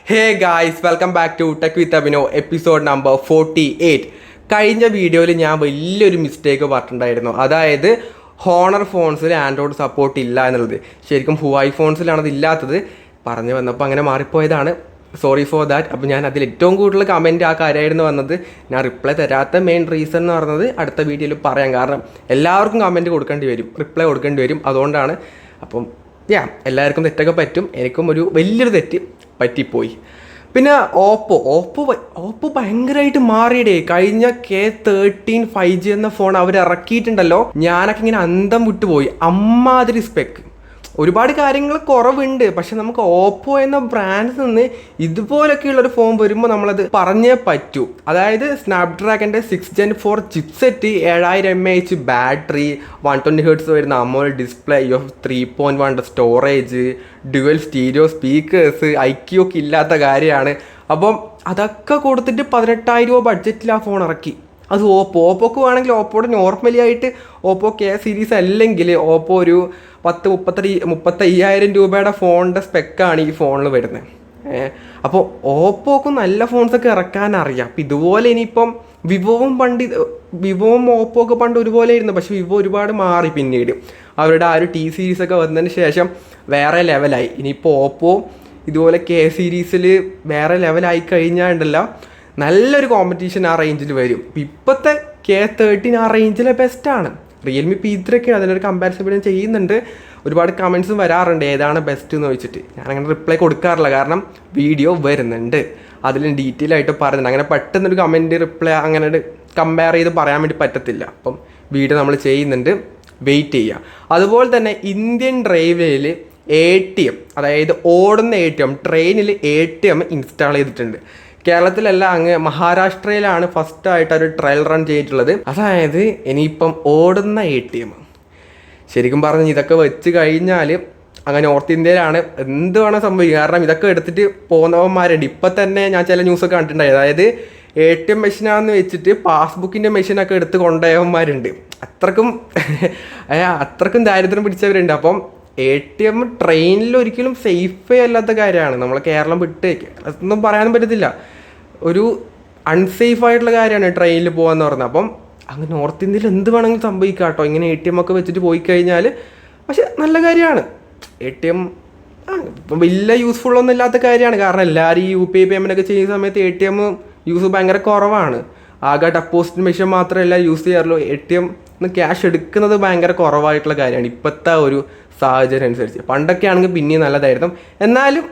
Hey guys, welcome back to tech with Abhino episode number 48. കഴിഞ്ഞ വീഡിയോയിൽ ഞാൻ വലിയൊരു മിസ്റ്റേക്ക് പറഞ്ഞിട്ടുണ്ടായിരുന്നു. അതായത് ഹോണർ ഫോൺസിൽ ആൻഡ്രോയിഡ് സപ്പോർട്ട് ഇല്ല എന്നുള്ളത്. ശരിക്കും ഹുവായി ഫോൺസിലാണ് അത് ഇല്ലാത്തത്. പറഞ്ഞു വന്നപ്പോൾ അങ്ങനെ മാറിപ്പോയതാണ്. Sorry for that. അപ്പോൾ ഞാൻ അതിൽ ഏറ്റവും കൂടുതൽ കമൻറ്റ് ആ കാര്യമായിരുന്നു വന്നത്. ഞാൻ റിപ്ലൈ തരാത്ത മെയിൻ റീസൺ എന്ന് പറയുന്നത് അടുത്ത വീഡിയോയിൽ പറയാം. കാരണം എല്ലാവർക്കും കമൻറ്റ് കൊടുക്കേണ്ടി വരും, റിപ്ലൈ കൊടുക്കേണ്ടി വരും. അതുകൊണ്ടാണ്. അപ്പം എല്ലാവർക്കും തെറ്റൊക്കെ പറ്റും. എനിക്കും ഒരു വലിയൊരു തെറ്റ് പറ്റിപ്പോയി. പിന്നെ ഓപ്പോ ഭയങ്കരമായിട്ട് മാറിയിടേ. കഴിഞ്ഞ K13 5G എന്ന ഫോൺ അവർ ഇറക്കിയിട്ടുണ്ടല്ലോ, ഞാനൊക്കെ ഇങ്ങനെ അന്തം വിട്ടുപോയി. അമ്മാതിരി സ്പെക്ക്. ഒരുപാട് കാര്യങ്ങൾ കുറവുണ്ട്, പക്ഷെ നമുക്ക് ഓപ്പോ എന്ന ബ്രാൻഡിൽ നിന്ന് ഇതുപോലൊക്കെയുള്ളൊരു ഫോൺ വരുമ്പോൾ നമ്മളത് പറഞ്ഞേ പറ്റൂ. അതായത് സ്നാപ്ഡ്രാഗൻ്റെ 6 Gen 4 chipset, 7000 mAh battery, 120 Hz വരുന്ന AMOLED display, 3.1 storage, dual stereo speakers, IQ ഒക്കെ ഇല്ലാത്ത കാര്യമാണ്. അപ്പം അതൊക്കെ കൊടുത്തിട്ട് 18,000 രൂപ ബഡ്ജറ്റിൽ ആ ഫോൺ ഇറക്കി. അത് ഓപ്പോക്ക് വേണമെങ്കിൽ ഓപ്പോയുടെ നോർമലി ആയിട്ട് ഓപ്പോ K സീരീസ് അല്ലെങ്കിൽ ഓപ്പോ ഒരു 35,000 രൂപയുടെ ഫോണിൻ്റെ സ്പെക്കാണ് ഈ ഫോണിൽ വരുന്നത്. അപ്പോൾ ഓപ്പോക്കും നല്ല ഫോൺസൊക്കെ ഇറക്കാൻ അറിയാം. അപ്പം ഇതുപോലെ ഇനിയിപ്പം വിവോവും ഓപ്പോ ഒക്കെ പണ്ട് ഒരുപോലെ ആയിരുന്നു. പക്ഷെ വിവോ ഒരുപാട് മാറി. പിന്നീട് അവരുടെ ആ ഒരു T സീരീസൊക്കെ വന്നതിന് ശേഷം വേറെ ലെവലായി. ഇനിയിപ്പോൾ ഓപ്പോ ഇതുപോലെ K സീരീസിൽ വേറെ ലെവലായി കഴിഞ്ഞാൽ ഉണ്ടല്ലോ, നല്ലൊരു കോമ്പറ്റീഷൻ ആ റേഞ്ചിൽ വരും. ഇപ്പോഴത്തെ K13 ആ റേഞ്ചിലെ ബെസ്റ്റാണ്. റിയൽമി P3 ഒക്കെ അതിനൊരു കമ്പാരിസൺ വീഡിയോ ചെയ്യുന്നുണ്ട്. ഒരുപാട് കമൻസും വരാറുണ്ട് ഏതാണ് ബെസ്റ്റ് എന്ന് ചോദിച്ചിട്ട്. ഞാനങ്ങനെ റിപ്ലൈ കൊടുക്കാറില്ല, കാരണം വീഡിയോ വരുന്നുണ്ട്, അതിൽ ഡീറ്റെയിൽ ആയിട്ട് പറയുന്നുണ്ട്. അങ്ങനെ പെട്ടെന്നൊരു കമൻറ്റ് റിപ്ലൈ അങ്ങനെ കമ്പയർ ചെയ്ത് പറയാൻ വേണ്ടി പറ്റത്തില്ല. അപ്പം വീഡിയോ നമ്മൾ ചെയ്യുന്നുണ്ട്, വെയിറ്റ് ചെയ്യുക. അതുപോലെ തന്നെ ഇന്ത്യൻ റെയിൽവേയിൽ ATM, അതായത് ഓടുന്ന ATM, ട്രെയിനിൽ ATM ഇൻസ്റ്റാൾ ചെയ്തിട്ടുണ്ട്. കേരളത്തിലല്ല, അങ്ങ് മഹാരാഷ്ട്രയിലാണ് ഫസ്റ്റായിട്ട് ഒരു ട്രയൽ റൺ ചെയ്തിട്ടുള്ളത്. അതായത് ഇനിയിപ്പം ഓടുന്ന ATM. ശരിക്കും പറഞ്ഞ് ഇതൊക്കെ വെച്ച് കഴിഞ്ഞാൽ അങ്ങനെ നോർത്ത് ഇന്ത്യയിലാണ് എന്ത് വേണം സംഭവിക്കുക. കാരണം ഇതൊക്കെ എടുത്തിട്ട് പോകുന്നവന്മാരുണ്ട്. ഇപ്പം തന്നെ ഞാൻ ചില ന്യൂസൊക്കെ കണ്ടിട്ടുണ്ടായി. അതായത് ATM മെഷീനാണെന്ന് വെച്ചിട്ട് പാസ്ബുക്കിൻ്റെ മെഷീനൊക്കെ എടുത്ത് കൊണ്ടുപോയവന്മാരുണ്ട്. അത്രക്കും ദാരിദ്ര്യം പിടിച്ചവരുണ്ട്. അപ്പം ATM ട്രെയിനിൽ ഒരിക്കലും സേഫേ അല്ലാത്ത കാര്യമാണ്. നമ്മൾ കേരളം വിട്ടേക്ക് അതൊന്നും പറയാനും പറ്റത്തില്ല. ഒരു അൺസേഫ് ആയിട്ടുള്ള കാര്യമാണ് ട്രെയിനിൽ പോകാമെന്ന് പറഞ്ഞത്. അപ്പം അങ്ങ് നോർത്ത് ഇന്ത്യയിൽ എന്ത് വേണമെങ്കിലും സംഭവിക്കാം കേട്ടോ, ഇങ്ങനെ ATM ഒക്കെ വെച്ചിട്ട് പോയി കഴിഞ്ഞാൽ. പക്ഷെ നല്ല കാര്യമാണ് ATM. ഇപ്പം വലിയ യൂസ്ഫുള്ളൊന്നും ഇല്ലാത്ത കാര്യമാണ്. കാരണം എല്ലാവരും ഈ UPI പേയ്മെൻ്റ് ഒക്കെ ചെയ്യുന്ന സമയത്ത് ATM യൂസ് ഭയങ്കര കുറവാണ്. ആകെ ഡെപ്പോസിറ്റ് മെഷീൻ മാത്രമല്ല യൂസ് ചെയ്യാറുള്ളൂ. ATM ക്യാഷ് എടുക്കുന്നത് ഭയങ്കര കുറവായിട്ടുള്ള കാര്യമാണ് ഇപ്പോഴത്തെ ഒരു സാഹചര്യം അനുസരിച്ച്. പണ്ടൊക്കെ ആണെങ്കിൽ പിന്നെയും നല്ലതായിരുന്നു, എന്നാലും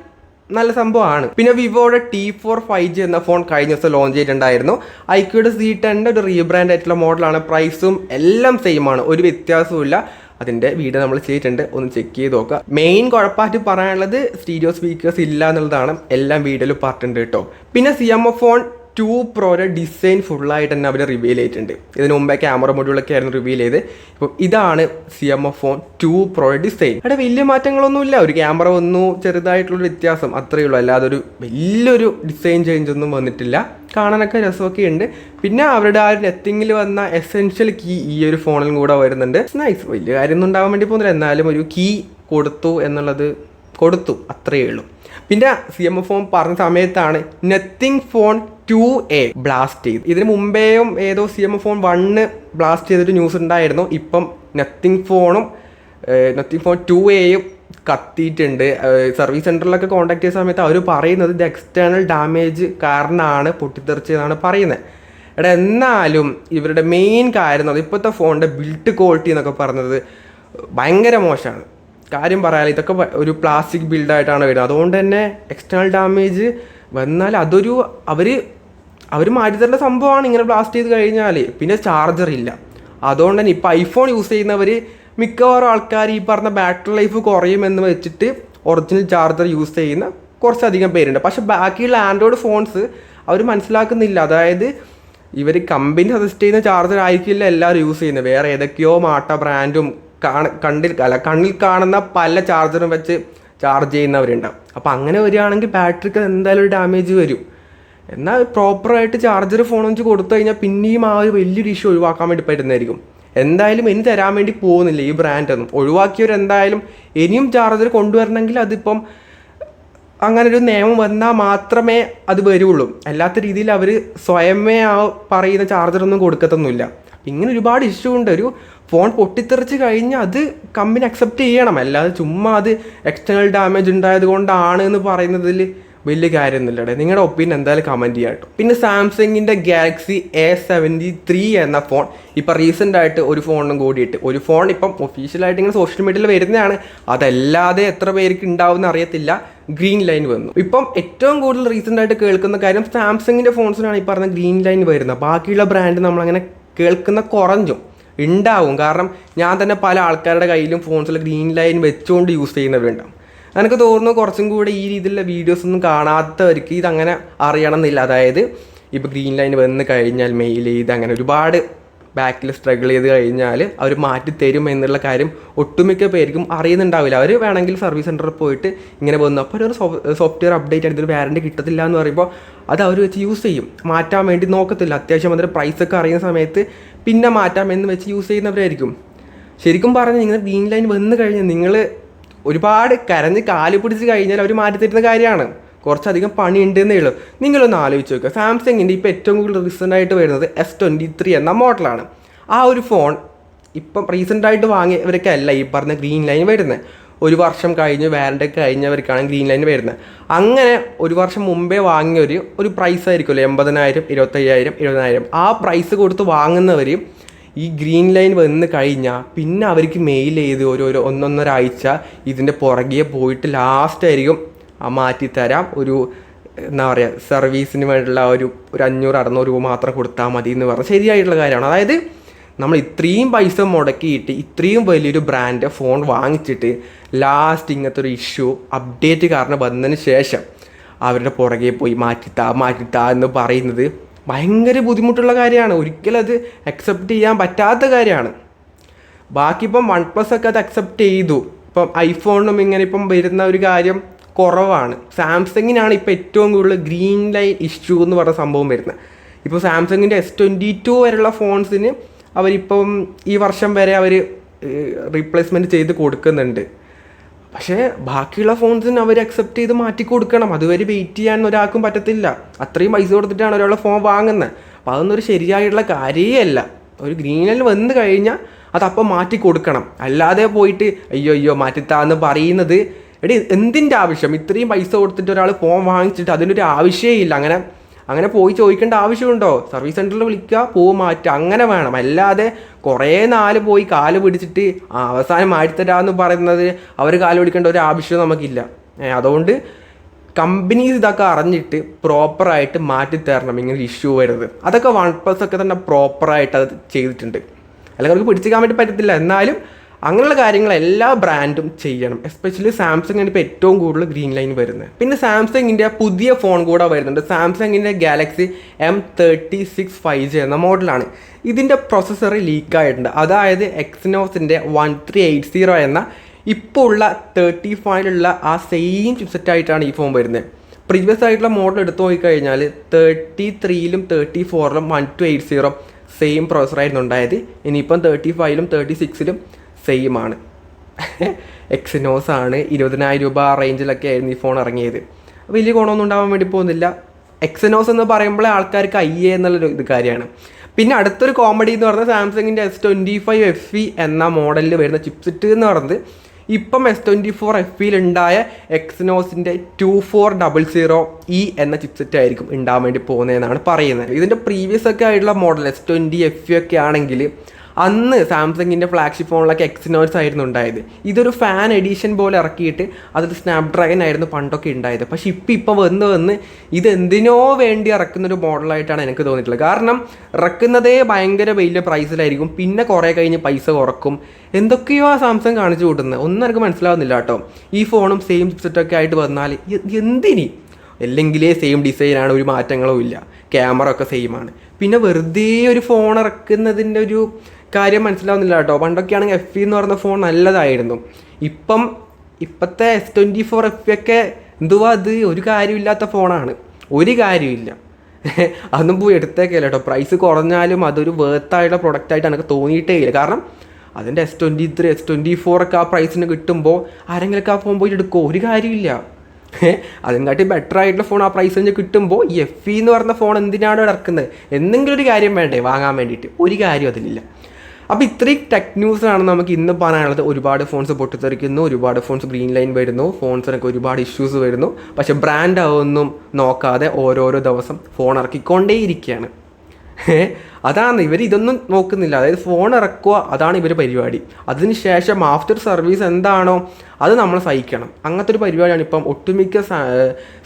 നല്ല സംഭവമാണ്. പിന്നെ വിവോയുടെ T4 5G എന്ന ഫോൺ കഴിഞ്ഞ ദിവസം ലോഞ്ച് ചെയ്തിട്ടുണ്ടായിരുന്നു. IQയുടെ C10 ഒരു റീബ്രാൻഡ് ആയിട്ടുള്ള മോഡലാണ്. പ്രൈസും എല്ലാം സെയിം ആണ്, ഒരു വ്യത്യാസവും ഇല്ല. അതിൻ്റെ വീഡിയോ നമ്മൾ ചെയ്തിട്ടുണ്ട്, ഒന്ന് ചെക്ക് ചെയ്ത് നോക്കുക. മെയിൻ കുഴപ്പമായിട്ട് പറയാനുള്ളത് സ്റ്റീരിയോ സ്പീക്കേഴ്സ് ഇല്ല എന്നുള്ളതാണ്. എല്ലാം വീഡിയോയിൽ പറഞ്ഞിട്ടുണ്ട് കേട്ടോ. പിന്നെ CMO ഫോൺ 2 Proയുടെ ഡിസൈൻ ഫുള്ളായിട്ട് തന്നെ അവർ റിവീൽ ചെയ്തിട്ടുണ്ട്. ഇതിന് മുമ്പേ ക്യാമറ മൊഡ്യൂളൊക്കെ ആയിരുന്നു റിവീൽ ചെയ്ത്. ഇപ്പം ഇതാണ് CMO ഫോൺ 2 Proയുടെ ഡിസൈൻ. അവിടെ വലിയ മാറ്റങ്ങളൊന്നുമില്ല, ഒരു ക്യാമറ വന്നു, ചെറുതായിട്ടുള്ളൊരു വ്യത്യാസം, അത്രയേ ഉള്ളൂ. അല്ലാതെ ഒരു വലിയൊരു ഡിസൈൻ ചേഞ്ച് ഒന്നും വന്നിട്ടില്ല. കാണാനൊക്കെ രസമൊക്കെ ഉണ്ട്. പിന്നെ അവരുടെ ആ ഒരു നെത്തിങ്ങിൽ വന്ന എസെൻഷ്യൽ കീ ഈ ഒരു ഫോണിലും കൂടെ വരുന്നുണ്ട്. നൈസ്. വലിയ കാര്യമൊന്നും ഉണ്ടാവാൻ വേണ്ടി പോകുന്നില്ല, എന്നാലും ഒരു കീ കൊടുത്തു എന്നുള്ളത് കൊടുത്തു, അത്രയേ ഉള്ളൂ. പിന്നെ CMO ഫോൺ പറഞ്ഞ സമയത്താണ് നത്തിങ് ഫോൺ 2A ബ്ലാസ്റ്റ് ചെയ്തു. ഇതിന് മുമ്പേയും ഏതോ CMO ഫോൺ 1 ബ്ലാസ്റ്റ് ചെയ്തിട്ട് ന്യൂസ് ഉണ്ടായിരുന്നു. ഇപ്പം നത്തിങ് ഫോൺ 2Aയും കത്തിയിട്ടുണ്ട്. സർവീസ് സെൻറ്ററിലൊക്കെ കോൺടാക്ട് ചെയ്ത സമയത്ത് അവർ പറയുന്നത് ഇത് എക്സ്റ്റേണൽ ഡാമേജ് കാരണമാണ് പൊട്ടിത്തെറിച്ചതെന്നാണ് പറയുന്നത്. എന്നാലും ഇവരുടെ മെയിൻ കാര്യം ഇപ്പോഴത്തെ ഫോണിൻ്റെ ബിൽഡ് ക്വാളിറ്റി എന്നൊക്കെ പറഞ്ഞത് ഭയങ്കര മോശമാണ്. കാര്യം പറയാൻ, ഇതൊക്കെ ഒരു പ്ലാസ്റ്റിക് ബിൽഡായിട്ടാണ് വരുന്നത്. അതുകൊണ്ട് തന്നെ എക്സ്റ്റേണൽ ഡാമേജ് വന്നാൽ അതൊരു അവർ മാറ്റിത്തരേണ്ട സംഭവമാണ് ഇങ്ങനെ ബ്ലാസ്റ്റ് ചെയ്ത് കഴിഞ്ഞാൽ. പിന്നെ ചാർജർ ഇല്ല. അതുകൊണ്ട് തന്നെ ഇപ്പോൾ iPhone യൂസ് ചെയ്യുന്നവർ മിക്കവാറും ആൾക്കാർ ഈ പറഞ്ഞ ബാറ്ററി ലൈഫ് കുറയുമെന്ന് വെച്ചിട്ട് ഒറിജിനൽ ചാർജർ യൂസ് ചെയ്യുന്ന കുറച്ചധികം പേരുണ്ട്. പക്ഷെ ബാക്കിയുള്ള ആൻഡ്രോയിഡ് ഫോൺസ് അവർ മനസ്സിലാക്കുന്നില്ല. അതായത് ഇവർ കമ്പനി സജസ്റ്റ് ചെയ്യുന്ന ചാർജർ ആയിരിക്കില്ല എല്ലാവരും യൂസ് ചെയ്യുന്നത്. വേറെ ഏതൊക്കെയോ മാട്ട ബ്രാൻഡും കണ്ണിൽ കാണുന്ന പല ചാർജറും വെച്ച് ചാർജ് ചെയ്യുന്നവരുണ്ടാവും. അപ്പോൾ അങ്ങനെ വരികയാണെങ്കിൽ ബാറ്ററിക്ക് എന്തായാലും ഒരു ഡാമേജ് വരും. എന്നാൽ പ്രോപ്പറായിട്ട് ചാർജർ ഫോൺ വെച്ച് കൊടുത്തു കഴിഞ്ഞാൽ പിന്നെയും ആ ഒരു വലിയൊരു ഇഷ്യൂ ഒഴിവാക്കാൻ വേണ്ടി പറ്റുന്നതായിരിക്കും. എന്തായാലും ഇനി തരാൻ വേണ്ടി പോകുന്നില്ല ഈ ബ്രാൻഡൊന്നും. ഒഴിവാക്കിയവരെന്തായാലും ഇനിയും ചാർജർ കൊണ്ടുവരണമെങ്കിൽ അതിപ്പം അങ്ങനെ ഒരു നിയമം വന്നാൽ മാത്രമേ അത് വരുള്ളൂ. അല്ലാത്ത രീതിയിൽ അവർ സ്വയമേ ആ പറയുന്ന ചാർജറൊന്നും കൊടുക്കത്തൊന്നുമില്ല. ഇങ്ങനെ ഒരുപാട് ഇഷ്യൂ ഉണ്ട്. ഒരു ഫോൺ പൊട്ടിത്തെറിച്ച് കഴിഞ്ഞാൽ അത് കമ്പനി അക്സെപ്റ്റ് ചെയ്യണം. അല്ലാതെ ചുമ്മാ അത് എക്സ്റ്റേണൽ ഡാമേജ് ഉണ്ടായത് കൊണ്ടാണ് എന്ന് പറയുന്നതിൽ വലിയ കാര്യമൊന്നുമില്ലടെ. നിങ്ങളുടെ ഒപ്പീനിയൻ എന്തായാലും കമൻറ്റ് ചെയ്യാം കേട്ടോ. പിന്നെ സാംസങ്ങിൻ്റെ ഗാലക്സി A73 എന്ന ഫോൺ ഇപ്പം റീസെൻ്റ് ആയിട്ട് ഒരു ഫോണിനും കൂടിയിട്ട്, ഒരു ഫോൺ ഇപ്പം ഒഫീഷ്യലായിട്ട് ഇങ്ങനെ സോഷ്യൽ മീഡിയയിൽ വരുന്നതാണ്, അതല്ലാതെ എത്ര പേർക്ക് ഉണ്ടാവുമെന്ന് അറിയത്തില്ല, ഗ്രീൻ ലൈൻ വന്നു. ഇപ്പം ഏറ്റവും കൂടുതൽ റീസെൻ്റ് ആയിട്ട് കേൾക്കുന്ന കാര്യം സാംസങ്ങിൻ്റെ ഫോൺസിനാണ് ഈ പറഞ്ഞ ഗ്രീൻ ലൈൻ വരുന്നത്. ബാക്കിയുള്ള ബ്രാൻഡ് നമ്മളങ്ങനെ കേൾക്കുന്ന കുറഞ്ഞു ഉണ്ടാവും. കാരണം ഞാൻ തന്നെ പല ആൾക്കാരുടെ കയ്യിലും ഫോൺസിൽ ഗ്രീൻ ലൈൻ വെച്ചുകൊണ്ട് യൂസ് ചെയ്യുന്നവരുണ്ടാവും. എനിക്ക് തോന്നുന്നു കുറച്ചും കൂടെ ഈ രീതിയിലുള്ള വീഡിയോസ് ഒന്നും കാണാത്തവർക്ക് ഇതങ്ങനെ അറിയണം എന്നില്ല. അതായത് ഇപ്പോൾ ഗ്രീൻ ലൈൻ വന്ന് കഴിഞ്ഞാൽ മെയിൽ ചെയ്ത് അങ്ങനെ ഒരുപാട് ബാക്കിൽ സ്ട്രഗിൾ ചെയ്ത് കഴിഞ്ഞാൽ അവർ മാറ്റി തരും എന്നുള്ള കാര്യം ഒട്ടുമിക്ക പേർക്കും അറിയുന്നുണ്ടാവില്ല. അവർ വേണമെങ്കിൽ സർവീസ് സെൻറ്ററിൽ പോയിട്ട് ഇങ്ങനെ വന്നു അപ്പോൾ ഒരു സോഫ്റ്റ്വെയർ അപ്ഡേറ്റ് ആയിട്ട് വാറണ്ടി കിട്ടത്തില്ല എന്ന് പറയുമ്പോൾ അത് അവർ വെച്ച് യൂസ് ചെയ്യും, മാറ്റാൻ വേണ്ടി നോക്കത്തില്ല. അത്യാവശ്യം അതിൻ്റെ പ്രൈസൊക്കെ അറിയുന്ന സമയത്ത് പിന്നെ മാറ്റാമെന്ന് വെച്ച് യൂസ് ചെയ്യുന്നവരായിരിക്കും. ശരിക്കും പറഞ്ഞാൽ നിങ്ങൾ ഗ്രീൻ ലൈൻ വന്നു കഴിഞ്ഞാൽ നിങ്ങൾ ഒരുപാട് കരഞ്ഞ് കാല് പിടിച്ച് കഴിഞ്ഞാൽ അവർ മാറ്റി തരുന്ന കാര്യമാണ്. കുറച്ചധികം പണി ഉണ്ടെന്നേ ഉള്ളൂ. നിങ്ങളൊന്ന് ആലോചിച്ച് നോക്കുക. സാംസങ്ങിൻ്റെ ഇപ്പോൾ ഏറ്റവും കൂടുതൽ റീസെൻ്റായിട്ട് വരുന്നത് S23 എന്ന മോഡലാണ്. ആ ഒരു ഫോൺ ഇപ്പം റീസെൻ്റായിട്ട് വാങ്ങിയവരൊക്കെ അല്ല ഈ പറഞ്ഞ ഗ്രീൻ ലൈൻ വരുന്നത്. ഒരു വർഷം കഴിഞ്ഞ് വാറണ്ടി കഴിഞ്ഞവർക്കാണ് ഗ്രീൻ ലൈൻ വരുന്നത്. അങ്ങനെ ഒരു വർഷം മുമ്പേ വാങ്ങിയ ഒരു പ്രൈസ് ആയിരിക്കുമല്ലോ, 80,000, 25,000, 70,000. ആ പ്രൈസ് കൊടുത്ത് വാങ്ങുന്നവർ ഈ ഗ്രീൻ ലൈൻ വന്ന് കഴിഞ്ഞാൽ പിന്നെ അവർക്ക് മെയിൽ ചെയ്ത് ഒരു ഒന്നൊന്നരാഴ്ച ഇതിൻ്റെ പുറകെ പോയിട്ട് ലാസ്റ്റായിരിക്കും മാറ്റിത്തരാം, ഒരു എന്താ പറയുക സർവീസിന് വേണ്ടിയുള്ള ഒരു 500-600 രൂപ മാത്രം കൊടുത്താൽ മതി എന്ന് പറഞ്ഞാൽ ശരിയായിട്ടുള്ള കാര്യമാണ്. അതായത് നമ്മൾ ഇത്രയും പൈസ മുടക്കിയിട്ട് ഇത്രയും വലിയൊരു ബ്രാൻഡ് ഫോൺ വാങ്ങിച്ചിട്ട് ലാസ്റ്റ് ഇങ്ങനത്തെ ഒരു ഇഷ്യൂ അപ്ഡേറ്റ് കാരണം വന്നതിന് ശേഷം അവരുടെ പുറകെ പോയി മാറ്റിത്താ എന്ന് പറയുന്നത് ഭയങ്കര ബുദ്ധിമുട്ടുള്ള കാര്യമാണ്. ഒരിക്കലും അത് അക്സെപ്റ്റ് ചെയ്യാൻ പറ്റാത്ത കാര്യമാണ്. ബാക്കി ഇപ്പം OnePlus ഒക്കെ അത് അക്സെപ്റ്റ് ചെയ്തു. ഇപ്പം ഐഫോണിനും ഇങ്ങനെ ഇപ്പം വരുന്ന ഒരു കാര്യം കുറവാണ്. സാംസങ്ങിനാണ് ഇപ്പോൾ ഏറ്റവും കൂടുതൽ ഗ്രീൻ ലൈൻ ഇഷ്യൂ എന്ന് പറഞ്ഞ സംഭവം വരുന്നത്. ഇപ്പോൾ സാംസങ്ങിൻ്റെ S22 വരെയുള്ള ഫോൺസിന് അവരിപ്പം ഈ വർഷം വരെ അവർ റീപ്ലേസ്മെൻറ്റ് ചെയ്ത് കൊടുക്കുന്നുണ്ട്. പക്ഷേ ബാക്കിയുള്ള ഫോൺസിന് അവർ അക്സെപ്റ്റ് ചെയ്ത് മാറ്റി കൊടുക്കണം. അതുവരെ വെയിറ്റ് ചെയ്യാൻ ഒരാൾക്കും പറ്റത്തില്ല. അത്രയും പൈസ കൊടുത്തിട്ടാണ് ഒരാളുടെ ഫോൺ വാങ്ങുന്നത്. അപ്പോൾ അതൊന്നും ഒരു ശരിയായിട്ടുള്ള കാര്യമല്ല. ഒരു ഗ്രീൻ ലൈൻ വന്നു കഴിഞ്ഞാൽ അതപ്പം മാറ്റി കൊടുക്കണം. അല്ലാതെ പോയിട്ട് അയ്യോ മാറ്റിത്താന്ന് പറയുന്നത് എന്തിൻ്റെ ആവശ്യം? ഇത്രയും പൈസ കൊടുത്തിട്ട് ഒരാൾ ഫോൺ വാങ്ങിച്ചിട്ട് അതിനൊരു ആവശ്യമേ ഇല്ല. അങ്ങനെ പോയി ചോദിക്കേണ്ട ആവശ്യമുണ്ടോ? സർവീസ് സെൻറ്ററിൽ വിളിക്കുക, പോവും മാറ്റുക, അങ്ങനെ വേണം. അല്ലാതെ കുറേ നാൾ പോയി കാല് പിടിച്ചിട്ട് അവസാനം മാറ്റിത്തരാമെന്ന് പറയുന്നത് അവർ കാല് പിടിക്കേണ്ട ഒരു ആവശ്യവും നമുക്കില്ല. അതുകൊണ്ട് കമ്പനീസ് ഇതൊക്കെ അറിഞ്ഞിട്ട് പ്രോപ്പറായിട്ട് മാറ്റിത്തരണം, ഇങ്ങനെ ഇഷ്യൂ വരുന്നത്. അതൊക്കെ OnePlus ഒക്കെ തന്നെ പ്രോപ്പറായിട്ട് അത് ചെയ്തിട്ടുണ്ട്. അല്ലെങ്കിൽ അവർക്ക് പിടിച്ചിക്കാൻ വേണ്ടി പറ്റത്തില്ല. എന്നാലും അങ്ങനെയുള്ള കാര്യങ്ങൾ എല്ലാ ബ്രാൻഡും ചെയ്യണം. എസ്പെഷ്യലി സാംസങ്ങിന് ഇപ്പോൾ ഏറ്റവും കൂടുതൽ ഗ്രീൻ ലൈൻ വരുന്നത്. പിന്നെ സാംസങ്ങിൻ്റെ പുതിയ ഫോൺ കൂടെ വരുന്നുണ്ട്. സാംസങ്ങിൻ്റെ ഗാലക്സി M36 5G എന്ന മോഡലാണ്. ഇതിൻ്റെ പ്രൊസസ്സർ ലീക്കായിട്ടുണ്ട്. അതായത് എക്സിനോസിൻ്റെ 1380 എന്ന ഇപ്പോൾ ഉള്ള 35 ആ സെയിം ചിപ്സെറ്റായിട്ടാണ് ഈ ഫോൺ വരുന്നത്. പ്രീവിയസ് ആയിട്ടുള്ള മോഡൽ എടുത്തു നോക്കിക്കഴിഞ്ഞാൽ 33-ലും 34-ലും 1280 സെയിം പ്രൊസസ്സറായിരുന്നു ഉണ്ടായത്. ഇനിയിപ്പം 35-ലും 36-ലും സെയിം ആണ്. എക്സിനോസ് ആണ്. 20,000 രൂപ റേഞ്ചിലൊക്കെ ആയിരുന്നു ഈ ഫോൺ ഇറങ്ങിയത്. വലിയ ഗുണമൊന്നും ഉണ്ടാവാൻ വേണ്ടി പോകുന്നില്ല. എക്സിനോസ് എന്ന് പറയുമ്പോൾ ആൾക്കാർക്ക് എന്നുള്ളൊരു ഇത് കാര്യമാണ്. പിന്നെ അടുത്തൊരു കോമഡി എന്ന് പറഞ്ഞാൽ സാംസങ്ങിൻ്റെ S25 FE എന്ന മോഡലിൽ വരുന്ന ചിപ്സെറ്റ് എന്ന് പറയുന്നത് ഇപ്പം S24 FE ഉണ്ടായ എക്സിനോസിൻ്റെ 2400E എന്ന ചിപ്സെറ്റ് ആയിരിക്കും ഉണ്ടാവാൻ വേണ്ടി പോകുന്നതെന്നാണ് പറയുന്നത്. ഇതിൻ്റെ പ്രീവിയസ് ഒക്കെ ആയിട്ടുള്ള മോഡൽ S20 FE ഒക്കെ ആണെങ്കിൽ അന്ന് സാംസങ്ങിൻ്റെ ഫ്ലാഗ്ഷിപ്പ് ഫോണിലൊക്കെ എക്സിനോസ് ആയിരുന്നു ഉണ്ടായത്. ഇതൊരു ഫാൻ എഡിഷൻ പോലെ ഇറക്കിയിട്ട് അതിൽ സ്നാപ്ഡ്രാഗൺ ആയിരുന്നു പണ്ടൊക്കെ ഉണ്ടായത്. പക്ഷേ ഇപ്പോൾ വന്ന് ഇതെന്തിനോ വേണ്ടി ഇറക്കുന്നൊരു മോഡലായിട്ടാണ് എനിക്ക് തോന്നിയിട്ടുള്ളത്. കാരണം ഇറക്കുന്നതേ ഭയങ്കര വലിയ പ്രൈസിലായിരിക്കും, പിന്നെ കുറേ കഴിഞ്ഞ് പൈസ കുറക്കും, എന്തൊക്കെയോ ആ സാംസങ് കാണിച്ചു കൂട്ടുന്നത്. ഒന്നും എനിക്ക് മനസ്സിലാവുന്നില്ല കേട്ടോ. ഈ ഫോണും സെയിം ചിപ്സെറ്റൊക്കെ ആയിട്ട് വന്നാൽ എന്തിനി? അല്ലെങ്കിലേ സെയിം ഡിസൈനാണ്, ഒരു മാറ്റങ്ങളും ഇല്ല, ക്യാമറ ഒക്കെ സെയിമാണ്. പിന്നെ വെറുതെ ഒരു ഫോൺ ഇറക്കുന്നതിൻ്റെ ഒരു കാര്യം മനസ്സിലാവുന്നില്ല കേട്ടോ. പണ്ടൊക്കെയാണെങ്കിൽ FE എന്ന് പറയുന്ന ഫോൺ നല്ലതായിരുന്നു. ഇപ്പോഴത്തെ S24 FE ഒക്കെ എന്തുവാ, അത് ഒരു കാര്യമില്ലാത്ത ഫോണാണ്, ഒരു കാര്യമില്ല. അതൊന്നും പോയി എടുത്തേക്കല്ല കേട്ടോ. പ്രൈസ് കുറഞ്ഞാലും അതൊരു വേർത്തായിട്ടുള്ള പ്രൊഡക്റ്റായിട്ട് എനിക്ക് തോന്നിയിട്ടേ ഇല്ല. കാരണം അതിൻ്റെ S23 S24 ഒക്കെ ആ പ്രൈസിന് കിട്ടുമ്പോൾ ആരെങ്കിലൊക്കെ ആ ഫോൺ പോയി എടുക്കുമോ? ഒരു കാര്യമില്ല. അതിനെക്കാട്ടി ബെറ്റർ ആയിട്ടുള്ള ഫോൺ ആ പ്രൈസ് റേഞ്ച് കിട്ടുമ്പോൾ ഈ FE എന്ന് പറഞ്ഞ ഫോൺ എന്തിനാണ് ഇറക്കുന്നത്? എന്തെങ്കിലും ഒരു കാര്യം വേണ്ടേ വാങ്ങാൻ വേണ്ടിയിട്ട്? ഒരു കാര്യം അതിലില്ല. അപ്പോൾ ഇത്രയും ടെക് ന്യൂസാണ് നമുക്ക് ഇന്ന് പറയാനുള്ളത്. ഒരുപാട് ഫോൺസ് പൊട്ടിത്തെറിക്കുന്നു, ഒരുപാട് ഫോൺസ് ഗ്രീൻ ലൈൻ വരുന്നു, ഫോൺസിനൊക്കെ ഒരുപാട് ഇഷ്യൂസ് വരുന്നു. പക്ഷേ ബ്രാൻഡ് അതൊന്നും നോക്കാതെ ഓരോരോ ദിവസം ഫോൺ ഇറക്കിക്കൊണ്ടേയിരിക്കുകയാണ്. അതാണ് ഇവർ ഇതൊന്നും നോക്കുന്നില്ല. അതായത് ഫോൺ ഇറക്കുക, അതാണ് ഇവർ പരിപാടി. അതിന് ശേഷം ആഫ്റ്റർ സർവീസ് എന്താണോ അത് നമ്മൾ സഹിക്കണം. അങ്ങനത്തെ ഒരു പരിപാടിയാണ് ഇപ്പം ഒട്ടുമിക്ക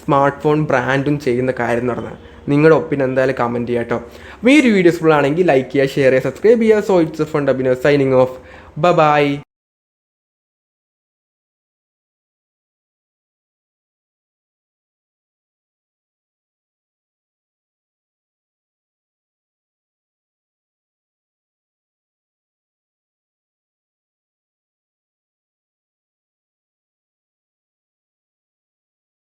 സ്മാർട്ട് ഫോൺ ബ്രാൻഡും ചെയ്യുന്ന കാര്യം എന്ന് പറഞ്ഞാൽ. നിങ്ങളുടെ ഒപ്പീനിയൻ എന്തായാലും കമൻറ്റ് ചെയ്യാം കേട്ടോ. അപ്പോൾ ഈ ഒരു വീഡിയോസ് ഫുൾ ആണെങ്കിൽ ലൈക്ക് ചെയ്യുക, ഷെയർ ചെയ്യുക, സബ്സ്ക്രൈബ് ചെയ്യുക. So it's fund Abhinav signing off. By.